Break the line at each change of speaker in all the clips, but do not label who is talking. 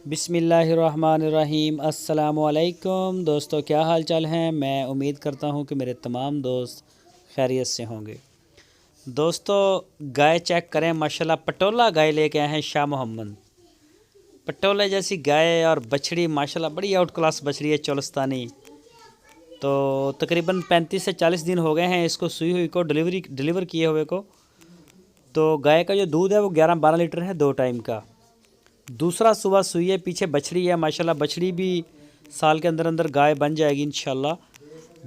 बिस्मिल्लाहिर्रहमानिर्रहीम। अस्सलामुअलैकुम दोस्तों, क्या हाल चाल हैं। मैं उम्मीद करता हूं कि मेरे तमाम दोस्त खैरियत से होंगे। दोस्तों, गाय चेक करें, माशाल्लाह पटोला गाय लेके आए हैं शाह मोहम्मद। पटोला जैसी गाय और बछड़ी माशाल्लाह बड़ी आउट क्लास बछड़ी है, चोलस्तानी। तो तकरीबन 35 से 40 दिन हो गए हैं इसको सुई हुई को, डिलीवर किए हुए को। तो गाय का जो दूध है वो 11-12 लीटर है 2 टाइम का। दूसरा सुबह सुई है, पीछे बछड़ी है माशाल्लाह। बछड़ी भी साल के अंदर अंदर गाय बन जाएगी इंशाल्लाह।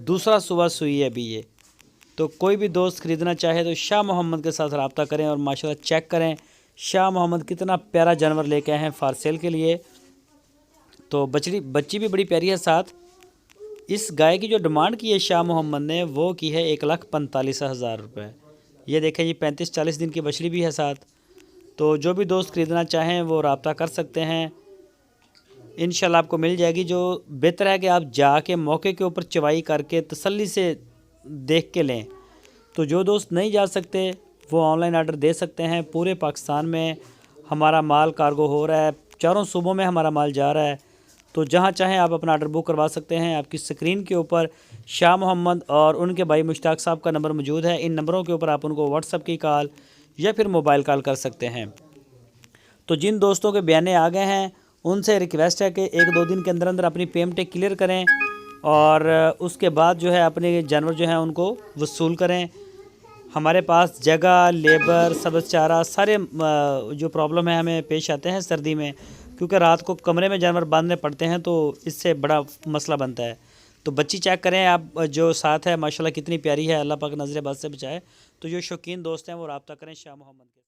दूसरा सुबह सुई है अभी ये। तो कोई भी दोस्त ख़रीदना चाहे तो शाह मोहम्मद के साथ रब्ता करें और माशाल्लाह चेक करें शाह मोहम्मद कितना प्यारा जानवर लेके आए हैं फार सेल के लिए। तो बच्ची भी बड़ी प्यारी है साथ। इस गाय की जो डिमांड की है शाह मोहम्मद ने वो की है 1,45,000 रुपये। ये देखें, ये 35-40 दिन की बछड़ी भी है साथ। तो जो भी दोस्त ख़रीदना चाहें वो रब्ता कर सकते हैं, इंशाल्लाह आपको मिल जाएगी। जो बेहतर है कि आप जाके मौके के ऊपर चवाई करके तसल्ली से देख के लें। तो जो दोस्त नहीं जा सकते वो ऑनलाइन आर्डर दे सकते हैं। पूरे पाकिस्तान में हमारा माल कार्गो हो रहा है, चारों सूबों में हमारा माल जा रहा है। तो जहां चाहें आप अपना आर्डर बुक करवा सकते हैं। आपकी स्क्रीन के ऊपर शाह मोहम्मद और उनके भाई मुश्ताक साहब का नंबर मौजूद है। इन नंबरों के ऊपर आप उनको व्हाट्सएप की कॉल या फिर मोबाइल कॉल कर सकते हैं। तो जिन दोस्तों के बयाने आ गए हैं उनसे रिक्वेस्ट है कि 1-2 दिन के अंदर अंदर अपनी पेमेंटें क्लियर करें और उसके बाद जो है अपने जानवर जो हैं उनको वसूल करें। हमारे पास जगह, लेबर, सब्ज़ चारा सारे जो प्रॉब्लम है हमें पेश आते हैं सर्दी में, क्योंकि रात को कमरे में जानवर बांधने पड़ते हैं तो इससे बड़ा मसला बनता है। तो बच्ची चेक करें आप जो साथ है माशाल्लाह कितनी प्यारी है, अल्लाह पाक नज़र बद से बचाए। तो जो शौकीन दोस्त हैं वो रब्ता करें शाह मोहम्मद के।